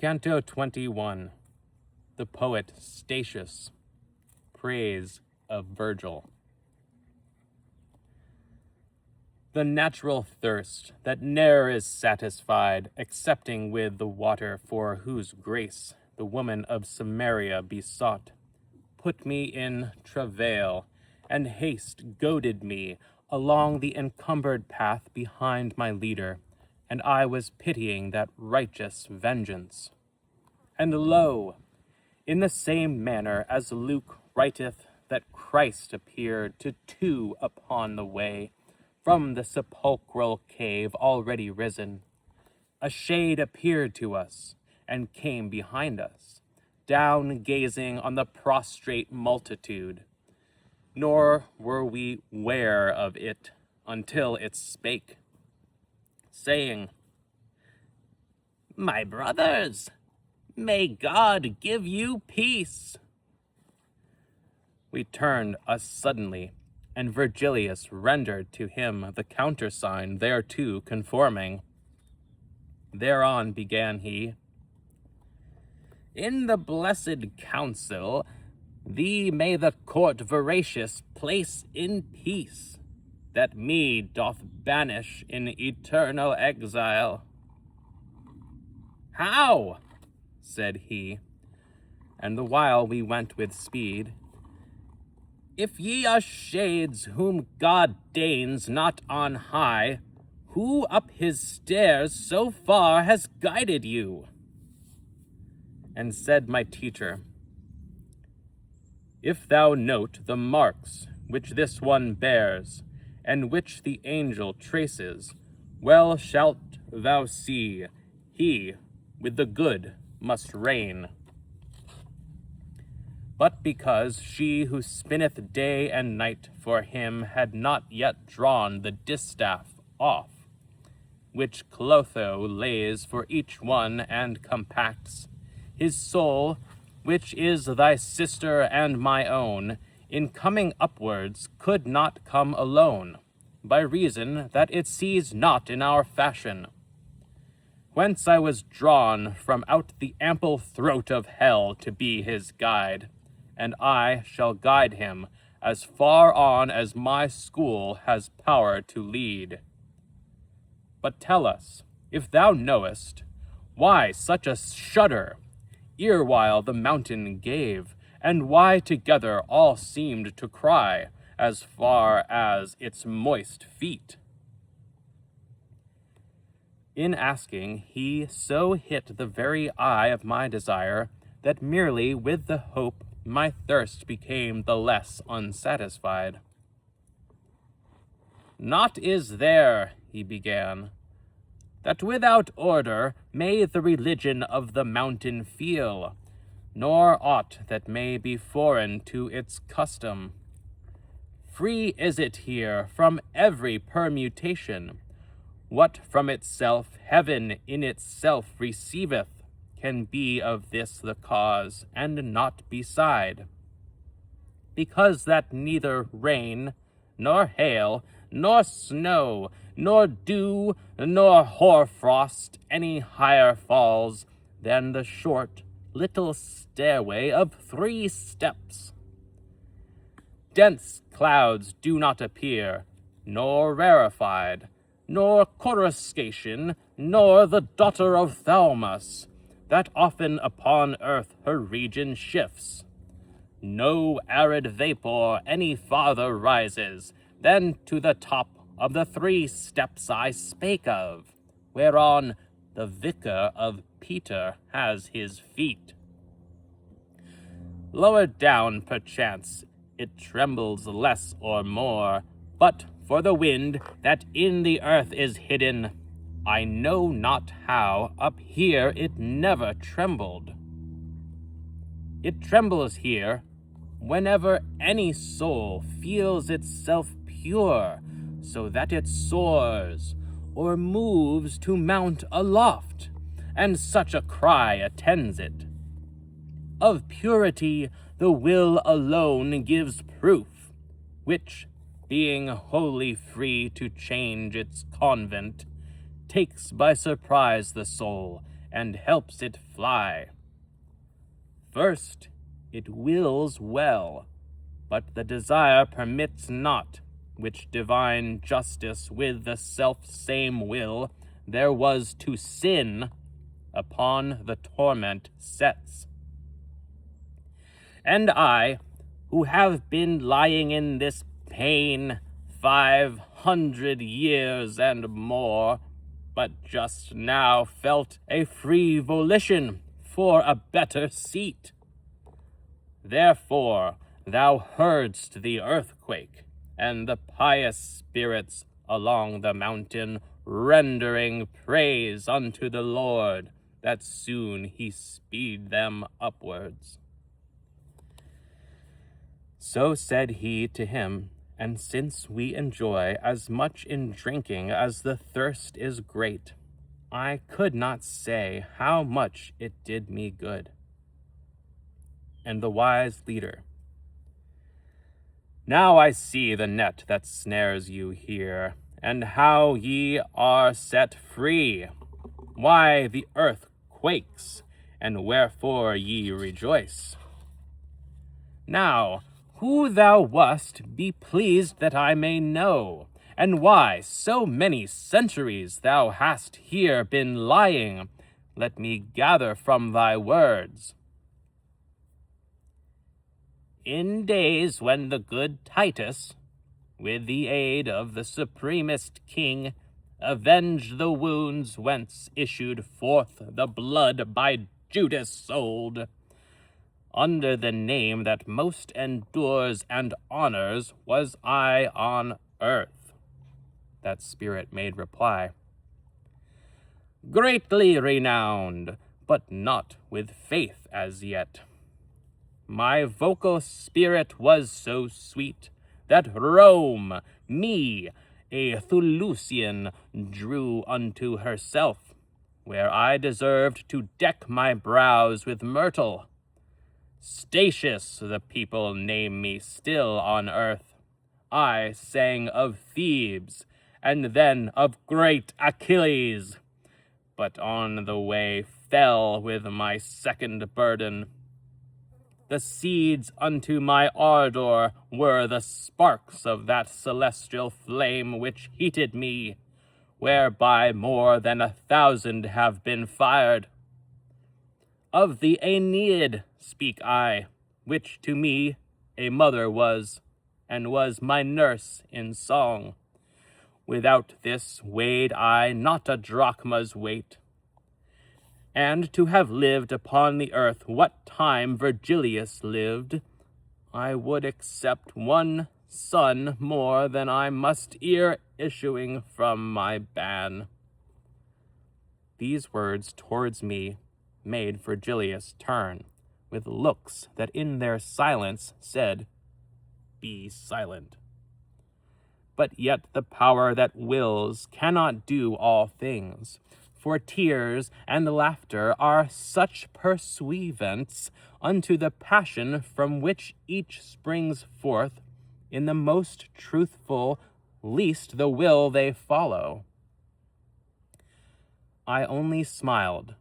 Canto 21, the poet Statius, praise of Virgil. The natural thirst that ne'er is satisfied, excepting with the water for whose grace the woman of Samaria besought, put me in travail, and haste goaded me along the encumbered path behind my leader, and I was pitying that righteous vengeance. And lo, in the same manner as Luke writeth that Christ appeared to two upon the way, from the sepulchral cave already risen, a shade appeared to us, and came behind us, down gazing on the prostrate multitude. Nor were we ware of it until it spake, saying, "My brothers, may God give you peace." We turned us suddenly, and Virgilius rendered to him the countersign thereto conforming. Thereon began he, "In the blessed council, thee may the court voracious place in peace, that me doth banish in eternal exile." "How?" said he, and the while we went with speed, "If ye are shades whom God deigns not on high, who up his stairs so far has guided you?" And said my teacher, "If thou note the marks which this one bears, and which the angel traces, well shalt thou see he with the good must reign. But because she who spinneth day and night for him had not yet drawn the distaff off, which Clotho lays for each one and compacts, his soul, which is thy sister and my own, in coming upwards could not come alone, by reason that it sees not in our fashion. Whence I was drawn from out the ample throat of hell to be his guide, and I shall guide him as far on as my school has power to lead. But tell us, if thou knowest, why such a shudder, erewhile the mountain gave, and why together all seemed to cry, as far as its moist feet?" In asking, he so hit the very eye of my desire, that merely with the hope my thirst became the less unsatisfied. "Naught is there," he began, "that without order may the religion of the mountain feel, nor aught that may be foreign to its custom. Free is it here from every permutation. What from itself heaven in itself receiveth can be of this the cause, and not beside. Because that neither rain, nor hail, nor snow, nor dew, nor hoarfrost any higher falls than the short little stairway of 3 steps. Dense clouds do not appear, nor rarefied, nor coruscation, nor the daughter of Thaumas, that often upon earth her region shifts. No arid vapor any farther rises than to the top of the 3 steps I spake of, whereon the vicar of Peter has his feet. Lower down, perchance, it trembles less or more, but for the wind that in the earth is hidden, I know not how up here it never trembled. It trembles here whenever any soul feels itself pure, so that it soars, or moves to mount aloft, and such a cry attends it. Of purity the will alone gives proof, which, being wholly free to change its convent, takes by surprise the soul, and helps it fly. First, it wills well, but the desire permits not, which divine justice with the self-same will there was to sin, upon the torment sets. And I, who have been lying in this pain 500 years and more, but just now felt a free volition for a better seat. Therefore thou heardst the earthquake, and the pious spirits along the mountain rendering praise unto the Lord, that soon he speed them upwards. So said he to him, and since we enjoy as much in drinking as the thirst is great, I could not say how much it did me good. And the wise leader, now I see the net that snares you here, and how ye are set free, why the earth quakes, and wherefore ye rejoice. Now, who thou wast, be pleased that I may know, and why so many centuries thou hast here been lying, let me gather from thy words. In days when the good Titus, with the aid of the supremest king, avenged the wounds whence issued forth the blood by Judas sold, under the name that most endures and honors was I on earth. That spirit made reply, greatly renowned, but not with faith as yet. My vocal spirit was so sweet that Rome, me, a Thulusian, drew unto herself, where I deserved to deck my brows with myrtle. Statius the people name me still on earth. I sang of Thebes, and then of great Achilles, but on the way fell with my second burden. The seeds unto my ardor were the sparks of that celestial flame which heated me, whereby more than 1,000 have been fired. Of the Aeneid speak I, which to me a mother was, and was my nurse in song. Without this weighed I not a drachma's weight. And to have lived upon the earth what time Virgilius lived, I would accept one son more than I must ere issuing from my ban. These words towards me made Virgilius turn, with looks that in their silence said, be silent. But yet the power that wills cannot do all things, for tears and laughter are such pursuivants unto the passion from which each springs forth. In the most truthful, least the will they follow. I only smiled,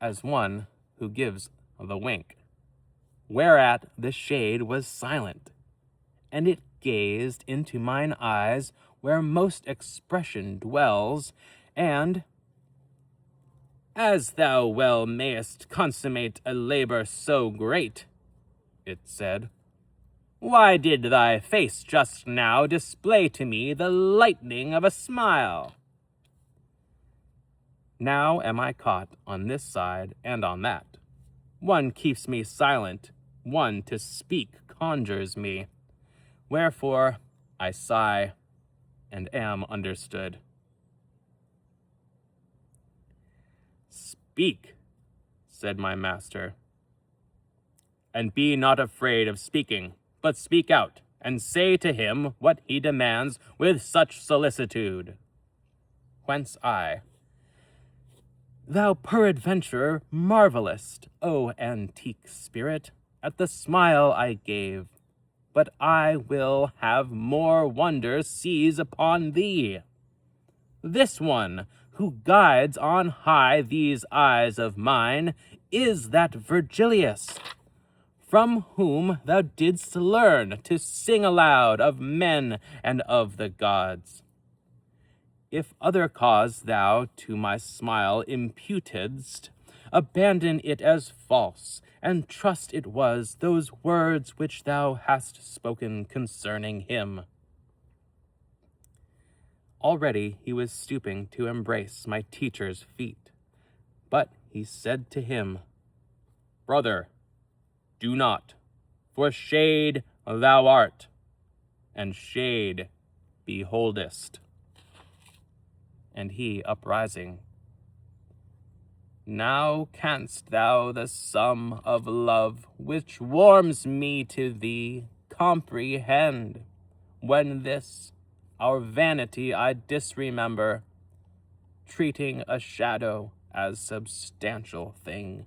as one who gives the wink, whereat the shade was silent, and it gazed into mine eyes where most expression dwells, and, as thou well mayest consummate a labor so great, it said, why did thy face just now display to me the lightning of a smile? Now am I caught on this side and on that. One keeps me silent, one to speak conjures me. Wherefore I sigh and am understood. Speak, said my master, and be not afraid of speaking, but speak out, and say to him what he demands with such solicitude. Whence I, thou peradventure marvelest, O antique spirit, at the smile I gave, but I will have more wonder seize upon thee. This one, who guides on high these eyes of mine, is that Virgilius, from whom thou didst learn to sing aloud of men and of the gods. If other cause thou to my smile imputedst, abandon it as false, and trust it was those words which thou hast spoken concerning him. Already he was stooping to embrace my teacher's feet, but he said to him, Brother, do not, for shade thou art, and shade beholdest. And he, uprising, Now canst thou the sum of love which warms me to thee comprehend, when this our vanity I disremember, treating a shadow as substantial thing.